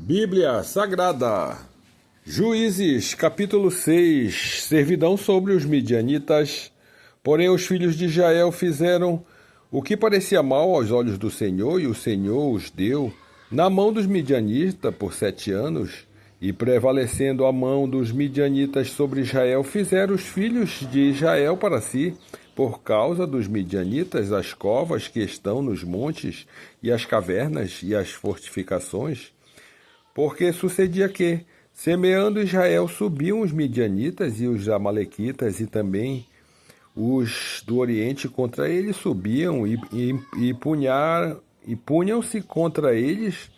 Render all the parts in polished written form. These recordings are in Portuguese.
Bíblia Sagrada, Juízes, capítulo 6, servidão sobre os midianitas. Porém os filhos de Israel fizeram o que parecia mal aos olhos do Senhor, e o Senhor os deu na mão dos midianitas por 7 anos. E prevalecendo a mão dos midianitas sobre Israel, fizeram os filhos de Israel para si, por causa dos midianitas, as covas que estão nos montes, e as cavernas e as fortificações. Porque sucedia que, semeando Israel, subiam os midianitas e os amalequitas, e também os do Oriente contra eles subiam e punham-se contra eles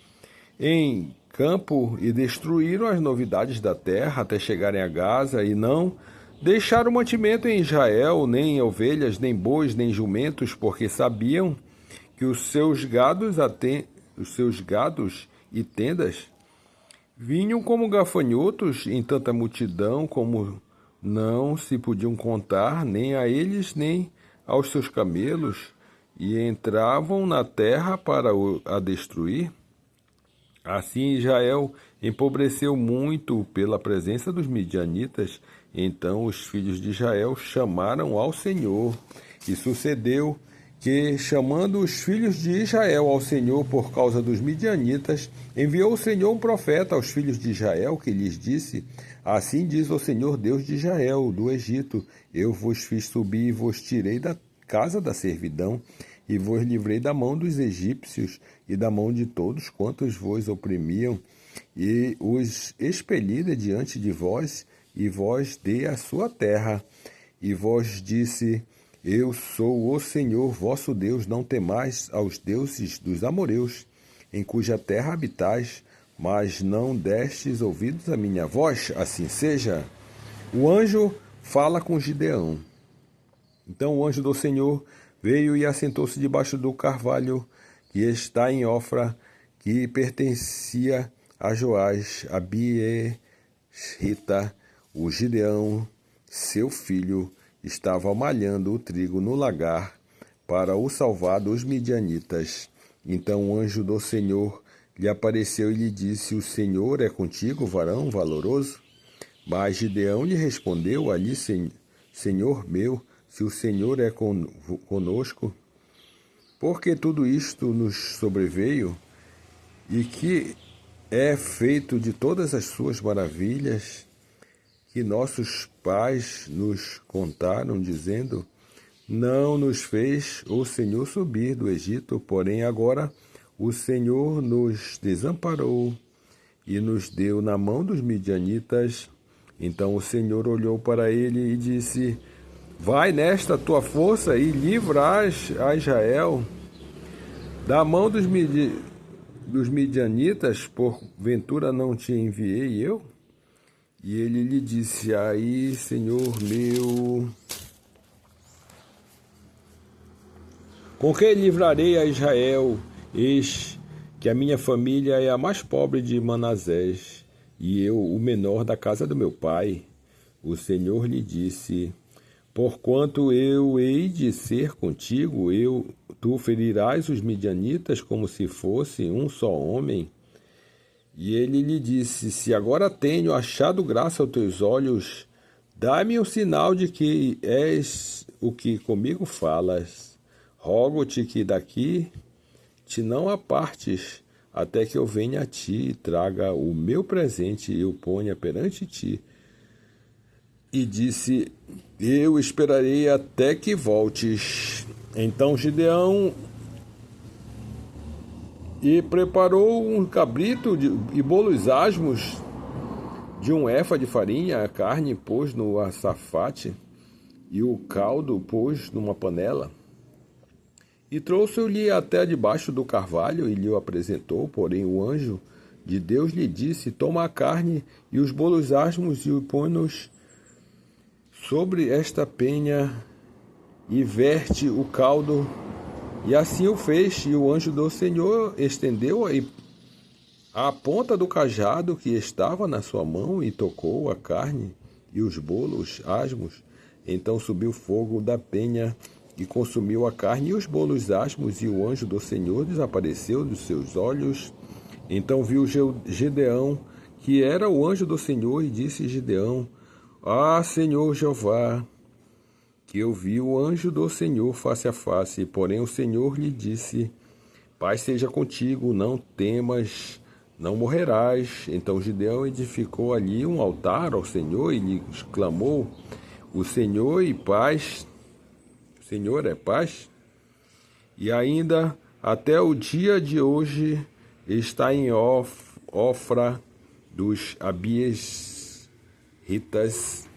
em campo e destruíram as novidades da terra até chegarem a Gaza, e não deixaram mantimento em Israel, nem ovelhas, nem bois, nem jumentos, porque sabiam que os seus gados e tendas vinham como gafanhotos em tanta multidão, como não se podiam contar, nem a eles, nem aos seus camelos, e entravam na terra para a destruir. Assim Israel empobreceu muito pela presença dos midianitas. Então os filhos de Israel chamaram ao Senhor. E sucedeu que, chamando os filhos de Israel ao Senhor por causa dos midianitas, enviou o Senhor um profeta aos filhos de Israel, que lhes disse: Assim diz o Senhor Deus de Israel, do Egito: Eu vos fiz subir e vos tirei da casa da servidão, e vos livrei da mão dos egípcios e da mão de todos quantos vos oprimiam, e os expeli de diante de vós, e vos dei a sua terra. E vos disse: Eu sou o Senhor vosso Deus, não temais aos deuses dos amoreus, em cuja terra habitais, mas não destes ouvidos à minha voz, assim seja. O anjo fala com Gideão. Então o anjo do Senhor veio e assentou-se debaixo do carvalho que está em Ofra, que pertencia a Joás, a Biesrita. O Gideão, seu filho, estava malhando o trigo no lagar para o salvar dos midianitas. Então o anjo do Senhor lhe apareceu e lhe disse: O Senhor é contigo, varão valoroso? Mas Gideão lhe respondeu: Ali, Senhor meu, se o Senhor é conosco, porque tudo isto nos sobreveio, e que é feito de todas as suas maravilhas que nossos pais nos contaram, dizendo: Não nos fez o Senhor subir do Egito, porém agora o Senhor nos desamparou e nos deu na mão dos midianitas. Então o Senhor olhou para ele e disse: Vai nesta tua força e livras a Israel da mão dos midianitas, porventura não te enviei eu? E ele lhe disse: Aí, Senhor meu, com que livrarei a Israel? Eis que a minha família é a mais pobre de Manassés, e eu o menor da casa do meu pai. O Senhor lhe disse: Porquanto eu hei de ser contigo, tu ferirás os midianitas como se fosse um só homem. E ele lhe disse: Se agora tenho achado graça aos teus olhos, dá-me um sinal de que és o que comigo falas. Rogo-te que daqui te não apartes, até que eu venha a ti e traga o meu presente e o ponha perante ti. E disse: Eu esperarei até que voltes. Então Gideão preparou um cabrito e bolos asmos de 1 efa de farinha. A carne pôs no açafate e o caldo pôs numa panela. E trouxe-o-lhe até debaixo do carvalho e lhe o apresentou. Porém o anjo de Deus lhe disse: Toma a carne e os bolos asmos e o põe-nos sobre esta penha e verte o caldo. E assim o fez, e o anjo do Senhor estendeu a ponta do cajado que estava na sua mão e tocou a carne e os bolos asmos. Então subiu fogo da penha e consumiu a carne e os bolos asmos, e o anjo do Senhor desapareceu dos seus olhos. Então viu Gedeão, que era o anjo do Senhor, e disse Gedeão: Ah, Senhor Jeová, que eu vi o anjo do Senhor face a face. Porém o Senhor lhe disse: Paz seja contigo, não temas, não morrerás. Então Gideão edificou ali um altar ao Senhor e lhe exclamou: O Senhor e paz, o Senhor é paz. E ainda até o dia de hoje está em Ofra dos Abiesritas.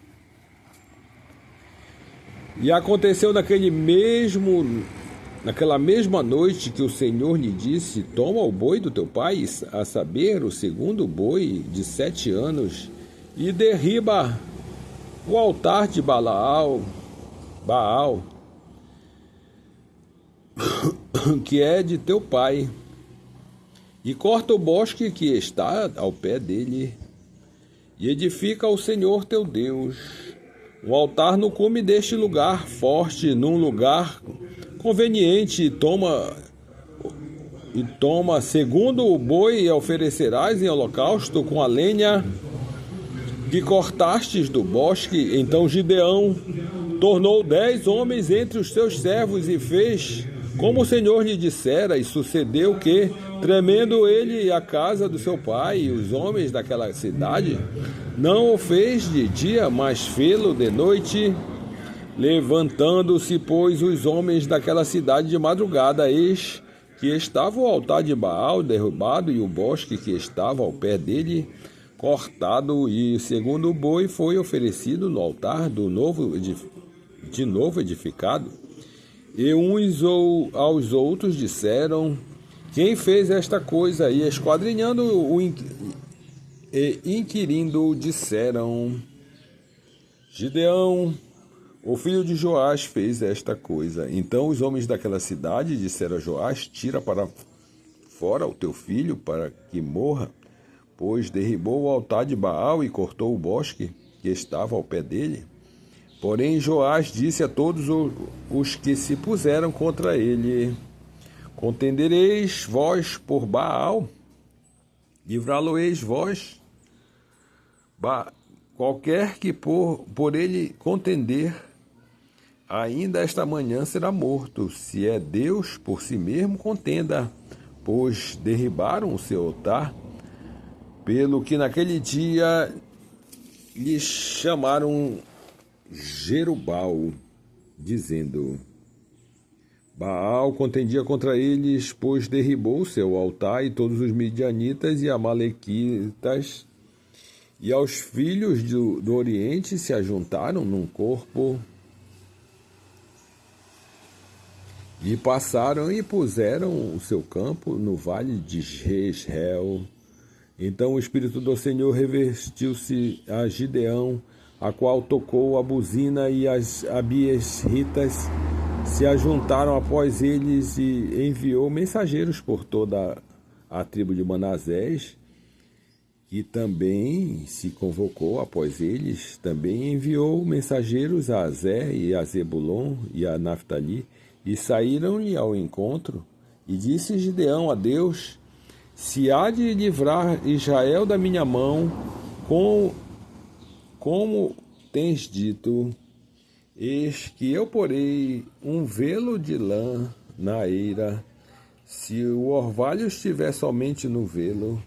E aconteceu naquela mesma noite que o Senhor lhe disse: Toma o boi do teu pai, a saber, o segundo boi de 7 anos, e derriba o altar de Baal, que é de teu pai, e corta o bosque que está ao pé dele, e edifica ao Senhor teu Deus um altar no cume deste lugar forte, num lugar conveniente, e toma segundo o boi e oferecerás em holocausto com a lenha que cortastes do bosque. Então Gideão tornou 10 homens entre os seus servos e fez como o Senhor lhe dissera. E sucedeu que, tremendo ele a casa do seu pai e os homens daquela cidade, não o fez de dia, mas fê-lo de noite. Levantando-se, pois, os homens daquela cidade de madrugada, eis que estava o altar de Baal derrubado e o bosque que estava ao pé dele cortado, e segundo o boi foi oferecido no altar de novo edificado. E uns aos outros disseram: Quem fez esta coisa? E esquadrinhando e inquirindo, disseram: Gideão, o filho de Joás, fez esta coisa. Então os homens daquela cidade disseram a Joás: Tira para fora o teu filho para que morra, pois derribou o altar de Baal e cortou o bosque que estava ao pé dele. Porém Joás disse a todos os que se puseram contra ele: Contendereis vós por Baal? Livrá-lo-eis vós? Qualquer que por ele contender, ainda esta manhã será morto. Se é Deus, por si mesmo contenda, pois derribaram o seu altar, pelo que naquele dia lhe chamaram Jerubal, dizendo: Baal contendia contra eles, pois derribou o seu altar, e todos os midianitas e amalequitas e aos filhos do Oriente se ajuntaram num corpo e passaram e puseram o seu campo no vale de Jezreel. Então o Espírito do Senhor revestiu-se a Gideão, a qual tocou a buzina, e as abiesritas se ajuntaram após eles, e enviou mensageiros por toda a tribo de Manassés, que também se convocou após eles. Também enviou mensageiros a Azer e a Zebulon e a Naftali, e saíram-lhe ao encontro. E disse Gideão a Deus: Se há de livrar Israel da minha mão, como tens dito, eis que eu porei um velo de lã na eira. Se o orvalho estiver somente no velo,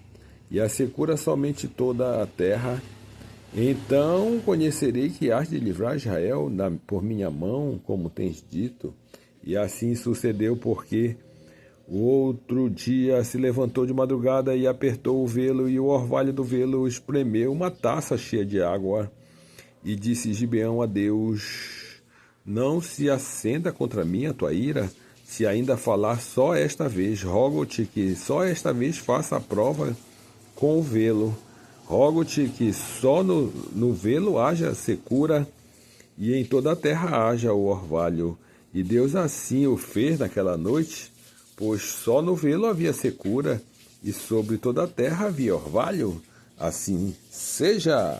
e a secura somente toda a terra, então conhecerei que hás de livrar Israel por minha mão, como tens dito. E assim sucedeu, porque o outro dia se levantou de madrugada e apertou o velo, e o orvalho do velo espremeu uma taça cheia de água. E disse Gibeão a Deus: Não se acenda contra mim a tua ira, se ainda falar só esta vez. Rogo-te que só esta vez faça a prova com o velo. Rogo-te que só no velo haja secura, e em toda a terra haja o orvalho. E Deus assim o fez naquela noite, pois só no velo havia secura, e sobre toda a terra havia orvalho. Assim seja.